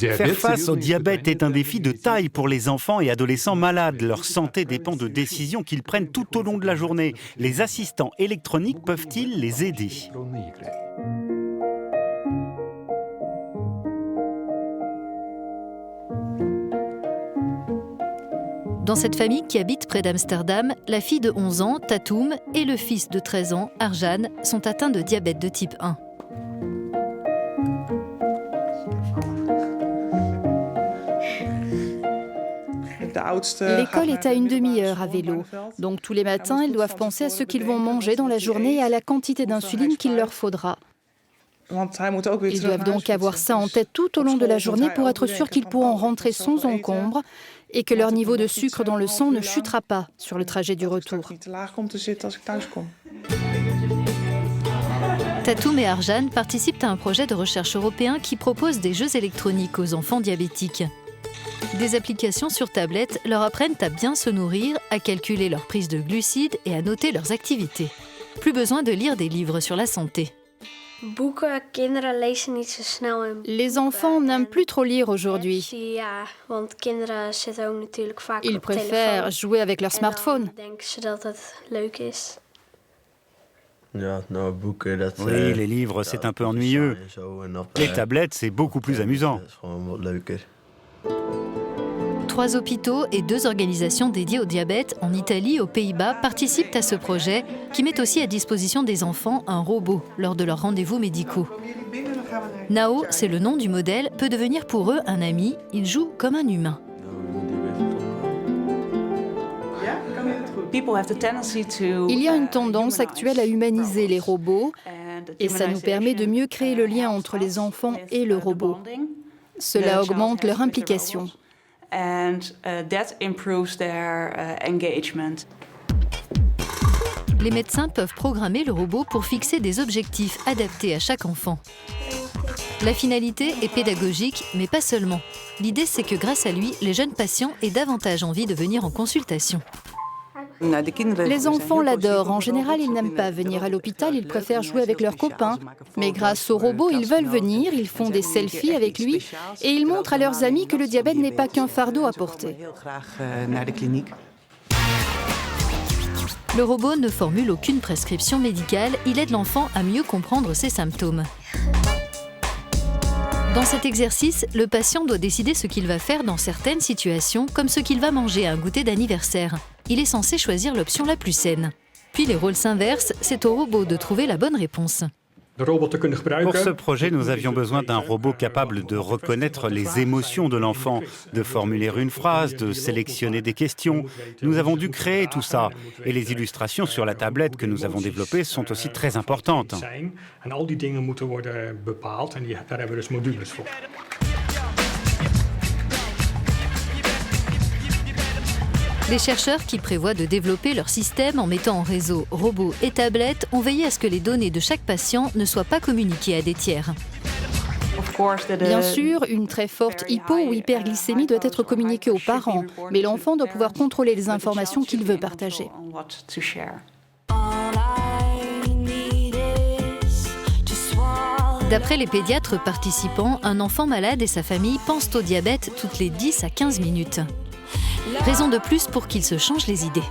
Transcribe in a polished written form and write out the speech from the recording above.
Faire face au diabète est un défi de taille pour les enfants et adolescents malades. Leur santé dépend de décisions qu'ils prennent tout au long de la journée. Les assistants électroniques peuvent-ils les aider ? Dans cette famille qui habite près d'Amsterdam, la fille de 11 ans, Tatoum, et le fils de 13 ans, Arjan, sont atteints de diabète de type 1. L'école est à une demi-heure à vélo. Donc tous les matins, ils doivent penser à ce qu'ils vont manger dans la journée et à la quantité d'insuline qu'il leur faudra. Ils doivent donc avoir ça en tête tout au long de la journée pour être sûrs qu'ils pourront rentrer sans encombre et que leur niveau de sucre dans le sang ne chutera pas sur le trajet du retour. Tatoum et Arjan participent à un projet de recherche européen qui propose des jeux électroniques aux enfants diabétiques. Des applications sur tablette leur apprennent à bien se nourrir, à calculer leur prise de glucides et à noter leurs activités. Plus besoin de lire des livres sur la santé. Les enfants n'aiment plus trop lire aujourd'hui. Ils préfèrent jouer avec leur smartphone. Oui, les livres, c'est un peu ennuyeux. Les tablettes, c'est beaucoup plus amusant. 3 hôpitaux et 2 organisations dédiées au diabète en Italie et aux Pays-Bas participent à ce projet qui met aussi à disposition des enfants un robot lors de leurs rendez-vous médicaux. Nao, c'est le nom du modèle, peut devenir pour eux un ami. Il joue comme un humain. Il y a une tendance actuelle à humaniser les robots et ça nous permet de mieux créer le lien entre les enfants et le robot. Cela augmente leur implication. Les médecins peuvent programmer le robot pour fixer des objectifs adaptés à chaque enfant. La finalité est pédagogique, mais pas seulement. L'idée, c'est que grâce à lui, les jeunes patients aient davantage envie de venir en consultation. Les enfants l'adorent. En général, ils n'aiment pas venir à l'hôpital, ils préfèrent jouer avec leurs copains. Mais grâce au robot, ils veulent venir, ils font des selfies avec lui et ils montrent à leurs amis que le diabète n'est pas qu'un fardeau à porter. Le robot ne formule aucune prescription médicale, il aide l'enfant à mieux comprendre ses symptômes. Dans cet exercice, le patient doit décider ce qu'il va faire dans certaines situations, comme ce qu'il va manger à un goûter d'anniversaire. Il est censé choisir l'option la plus saine. Puis les rôles s'inversent, c'est au robot de trouver la bonne réponse. Pour ce projet, nous avions besoin d'un robot capable de reconnaître les émotions de l'enfant, de formuler une phrase, de sélectionner des questions. Nous avons dû créer tout ça. Et les illustrations sur la tablette que nous avons développées sont aussi très importantes. Les chercheurs qui prévoient de développer leur système en mettant en réseau robots et tablettes ont veillé à ce que les données de chaque patient ne soient pas communiquées à des tiers. Bien sûr, une très forte hypo ou hyperglycémie doit être communiquée aux parents, mais l'enfant doit pouvoir contrôler les informations qu'il veut partager. D'après les pédiatres participants, un enfant malade et sa famille pensent au diabète toutes les 10 à 15 minutes. Raison de plus pour qu'ils se changent les idées.